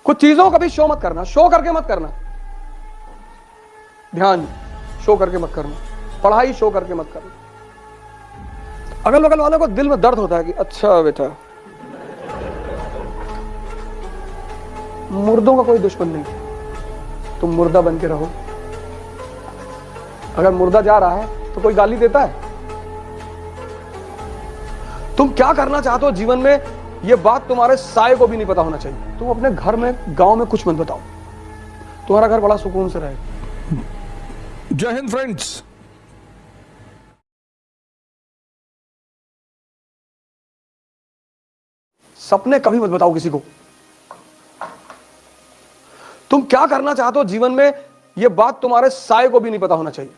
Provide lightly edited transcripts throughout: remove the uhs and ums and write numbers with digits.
कुछ चीजों को कभी शो मत करना, शो करके मत करना। ध्यान शो करके मत करना, पढ़ाई शो करके मत करना। अगल बगल वालों को दिल में दर्द होता है कि अच्छा बेटा, मुर्दों का कोई दुश्मन नहीं, तुम मुर्दा बन के रहो। अगर मुर्दा जा रहा है तो कोई गाली देता है? तुम क्या करना चाहते हो जीवन में, यह बात तुम्हारे साये को भी नहीं पता होना चाहिए। तुम अपने घर में, गांव में कुछ मत बताओ, तुम्हारा घर बड़ा सुकून से रहे। जय हिंद फ्रेंड्स। सपने कभी मत बताओ किसी को। तुम क्या करना चाहते हो जीवन में, यह बात तुम्हारे साये को भी नहीं पता होना चाहिए।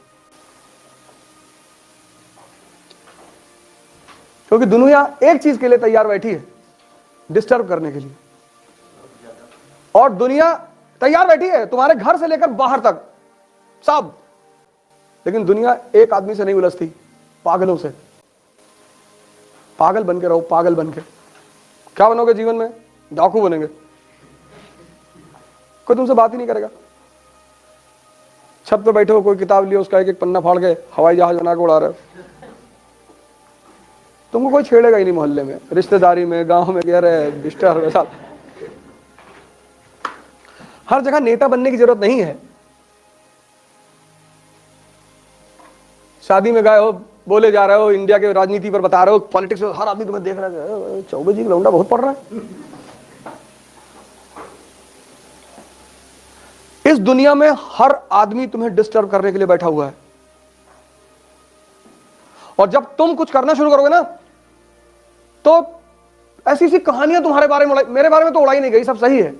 क्योंकि दुनिया एक चीज के लिए तैयार बैठी है, डिस्टर्ब करने के लिए। और दुनिया तैयार बैठी है तुम्हारे घर से लेकर बाहर तक सब। लेकिन दुनिया एक आदमी से नहीं उलझती, पागलों से। पागल बन के रहो, पागल बन के। क्या बनोगे जीवन में? डाकू बनेंगे। कोई तुमसे बात ही नहीं करेगा। छत पे बैठे हो, कोई किताब लियो, उसका एक एक पन्ना फाड़ के हवाई जहाज बना के उड़ा रहे हो। तुमको कोई छेड़ेगा ही नहीं मोहल्ले में, रिश्तेदारी में, गांव में, कह रहे डिस्टर्ब है। हर जगह नेता बनने की जरूरत नहीं है। शादी में गए हो, बोले जा रहे हो, इंडिया के राजनीति पर बता रहे हो, पॉलिटिक्स में हर आदमी तुम्हें देख रहा है, चौबे जी लौंडा बहुत पढ़ रहा है। इस दुनिया में हर आदमी तुम्हें डिस्टर्ब करने के लिए बैठा हुआ है। और जब तुम कुछ करना शुरू करोगे ना, तो ऐसी सी कहानियां तुम्हारे बारे में, मेरे बारे में तो उड़ाई नहीं गई, सब सही है।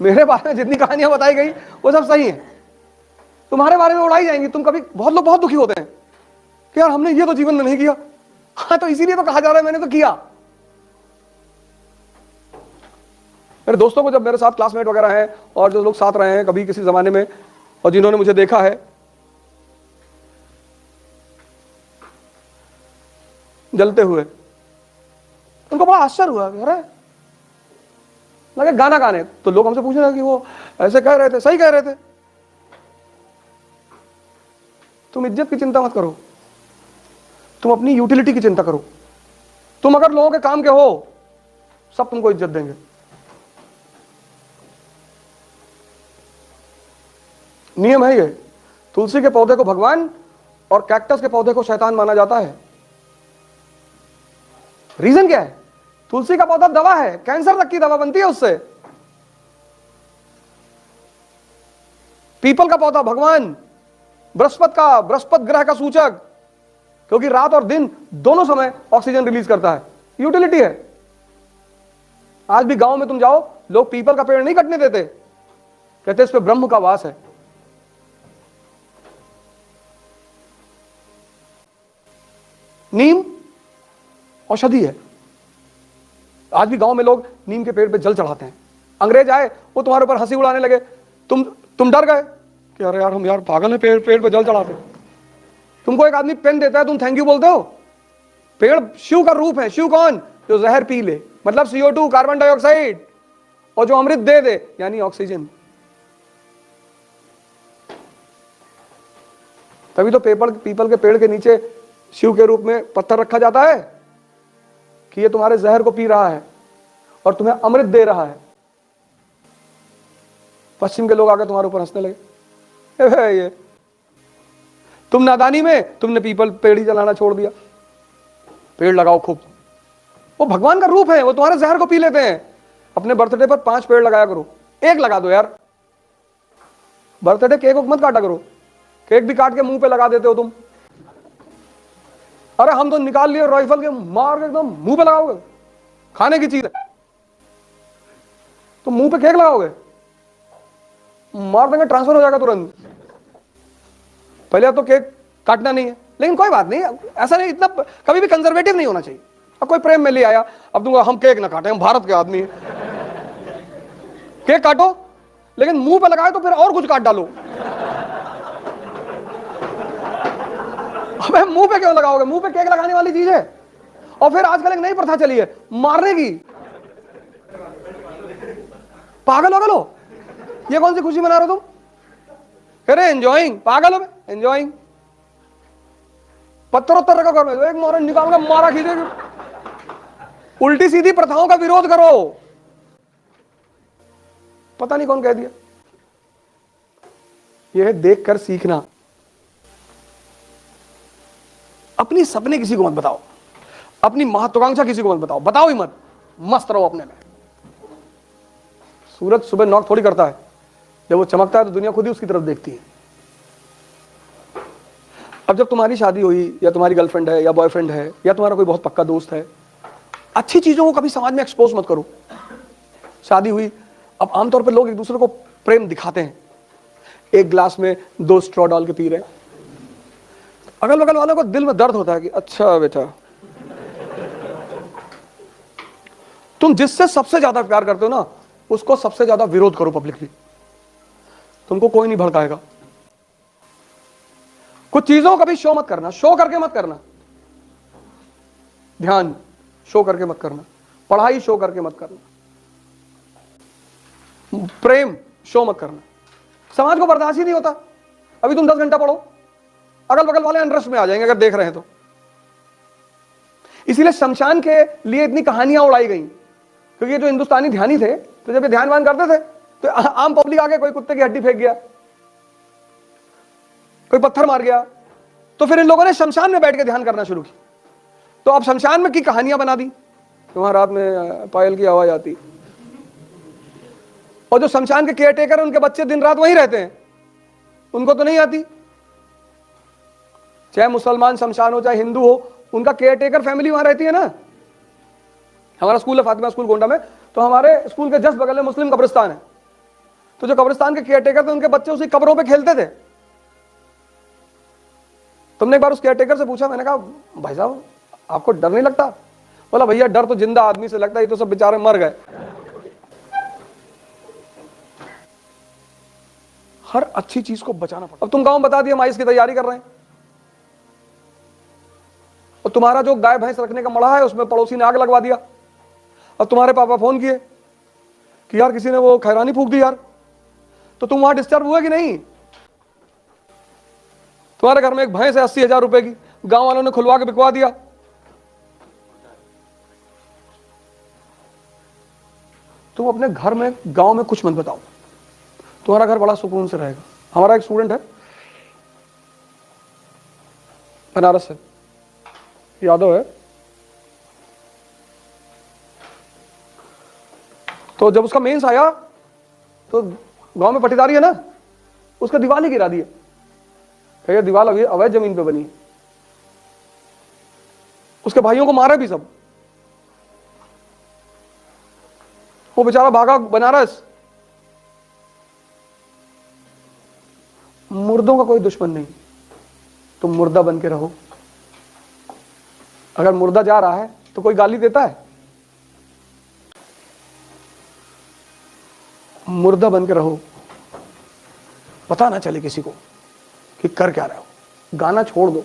मेरे बारे में जितनी कहानियां बताई गई वो सब सही है। तुम्हारे बारे में उड़ाई जाएंगी। तुम कभी, बहुत लोग बहुत दुखी होते हैं कि यार हमने ये तो जीवन में नहीं किया। हाँ, तो इसीलिए तो कहा जा रहा है मैंने तो किया। मेरे दोस्तों को, जब मेरे साथ क्लासमेट वगैरह हैं और जो लोग साथ रहे हैं कभी किसी जमाने में, और जिन्होंने मुझे देखा है जलते हुए, उनको बड़ा आश्चर्य हुआ। अरे लगे गाना गाने, तो लोग हमसे पूछ रहे कि वो ऐसे कह रहे थे, सही कह रहे थे। तुम इज्जत की चिंता मत करो, तुम अपनी यूटिलिटी की चिंता करो। तुम अगर लोगों के काम के हो, सब तुमको इज्जत देंगे। नियम है ये। तुलसी के पौधे को भगवान और कैक्टस के पौधे को शैतान माना जाता है। रीजन क्या है? तुलसी का पौधा दवा है, कैंसर तक की दवा बनती है उससे। पीपल का पौधा भगवान, बृहस्पति ग्रह का सूचक, क्योंकि रात और दिन दोनों समय ऑक्सीजन रिलीज करता है। यूटिलिटी है। आज भी गांव में तुम जाओ, लोग पीपल का पेड़ नहीं कटने देते, कहते इस पे ब्रह्म का वास है। नीम औषधि है। आज भी गांव में लोग नीम के पेड़ पे जल चढ़ाते हैं। अंग्रेज आए, वो तुम्हारे ऊपर हंसी उड़ाने लगे, तुम डर गए कि अरे यार हम यार पागल है, पेड़ पे जल चढ़ाते। तुमको एक आदमी पेन देता है, तुम थैंक यू बोलते हो। पेड़ शिव का रूप है। शिव कौन? जो जहर पी ले, मतलब CO2 कार्बन डाइऑक्साइड, और जो अमृत दे दे यानी ऑक्सीजन। तभी तो पीपल के पेड़ के नीचे शिव के रूप में पत्थर रखा जाता है कि ये तुम्हारे जहर को पी रहा है और तुम्हें अमृत दे रहा है। पश्चिम के लोग आकर तुम्हारे ऊपर हंसने लगे, ये तुम नादानी में तुमने पीपल पेड़ ही जलाना छोड़ दिया। पेड़ लगाओ खूब, वो भगवान का रूप है, वो तुम्हारे जहर को पी लेते हैं। अपने बर्थडे पर 5 पेड़ लगाया करो, एक लगा दो यार। बर्थडे केक मत काटा करो, केक भी काट के मुंह पे लगा देते हो तुम। अरे हम तो निकाल लिए राइफल के, मार के एकदम मुंह पे लगाओगे। खाने की चीज है तो मुंह पे केक लगाओगे, मार देंगे, ट्रांसफर हो जाएगा तुरंत। पहले तो केक काटना नहीं है, लेकिन कोई बात नहीं, ऐसा नहीं, इतना कभी भी कंजर्वेटिव नहीं होना चाहिए। अब कोई प्रेम में ले आया, अब दूंगा हम केक ना काटे, हम भारत के आदमी हैं। केक काटो, लेकिन मुंह पे लगाए तो फिर और कुछ काट डालो। अबे मुंह पे क्यों लगाओगे? मुंह पे केक लगाने वाली चीज है। और फिर आजकल एक नई प्रथा चली है मारने की। पागल हो ये कौन सी खुशी मना रहे हो तुम? कह रहे एंजॉइंग, पागल हो एंजॉइंग। पत्थर उत्तर रखो घर में, एक मोरन निकाल कर मारा खींचे। उल्टी सीधी प्रथाओं का विरोध करो। पता नहीं कौन कह दिया। यह देख कर सीखना। अपनी सपने किसी को मत बताओ, अपनी महत्वाकांक्षा किसी को मत बताओ, बताओ ही मत, मस्त रहो अपने में। सूरज सुबह नॉक थोड़ी करता है, जब वो चमकता है तो दुनिया खुद ही उसकी तरफ देखती है। अब जब तुम्हारी शादी हुई, या तुम्हारी गर्लफ्रेंड है या बॉयफ्रेंड है, या तुम्हारा कोई बहुत पक्का दोस्त है, अच्छी चीजों को कभी समाज में एक्सपोज मत करो। शादी हुई, अब आमतौर पर लोग एक दूसरे को प्रेम दिखाते हैं, एक ग्लास में 2 स्ट्रॉ डाल के पी रहे हैं। अगल बगल वालों को दिल में दर्द होता है कि अच्छा बेटा, तुम जिससे सबसे ज्यादा प्यार करते हो ना, उसको सबसे ज्यादा विरोध करो पब्लिकली, तुमको कोई नहीं भड़काएगा। कुछ चीजों को कभी शो मत करना, शो करके मत करना। ध्यान शो करके मत करना, पढ़ाई शो करके मत करना, प्रेम शो मत करना। समाज को बर्दाश्त ही नहीं होता। अभी तुम 10 घंटा पढ़ो, अगल बगल वाले अनरस में आ जाएंगे अगर देख रहे हैं तो। इसीलिए शमशान के लिए इतनी कहानियां उड़ाई गई, क्योंकि ये जो हिंदुस्तानी ध्यानी थे, तो जब ये ध्यान वान करते थे तो आम पब्लिक आके कोई कुत्ते की हड्डी फेंक गया, कोई पत्थर मार गया, तो फिर इन लोगों ने शमशान में बैठ के ध्यान करना शुरू की। तो अब शमशान में की कहानियां बना दी। तो वहां रात में पायल की आवाज आती, और जो शमशान के केयरटेकर, उनके बच्चे दिन रात वहीं रहते हैं, उनको तो नहीं आती। चाहे मुसलमान शमशान हो चाहे हिंदू हो, उनका केयरटेकर फैमिली वहां रहती है ना। हमारा स्कूल है फातिमा स्कूल गोंडा में, तो हमारे स्कूल के जस्ट बगल में मुस्लिम कब्रिस्तान है। तो जो कब्रिस्तान के केयरटेकर थे, उनके बच्चे उसी कब्रों पे खेलते थे। तुमने एक बार उस केयरटेकर से पूछा, मैंने कहा भाई साहब आपको डर नहीं लगता? बोला भैया डर तो जिंदा आदमी से लगता है, ये तो सब बेचारे मर गए। हर अच्छी चीज को बचाना पड़ता। अब तुम गांव बता दिया माइस की तैयारी कर रहे हैं, और तुम्हारा जो गाय भैंस रखने का मड़ा है उसमें पड़ोसी ने आग लगवा दिया। अब तुम्हारे पापा फोन किए कि यार किसी ने वो खैरानी फूंक दी यार, तो तुम वहां डिस्टर्ब हुए कि नहीं? तुम्हारे घर में एक भैंस है 80,000 रुपए की, गांव वालों ने खुलवा के बिकवा दिया। तुम अपने घर में गांव में कुछ मत बताओ, तुम्हारा घर बड़ा सुकून से रहेगा। हमारा एक स्टूडेंट है बनारस से, यादव है, तो जब उसका मेंस आया तो गांव में पटीदारी है ना, उसका दीवार ही गिरा दिया। कहिए दीवार अभी अवैध जमीन पे बनी। उसके भाइयों को मारा भी सब। वो बेचारा भागा बनारस। मुर्दों का कोई दुश्मन नहीं, तुम मुर्दा बन के रहो। अगर मुर्दा जा रहा है तो कोई गाली देता है? मुर्दा बन के रहो, पता ना चले किसी को कि कर क्या रहे हो। गाना छोड़ दो,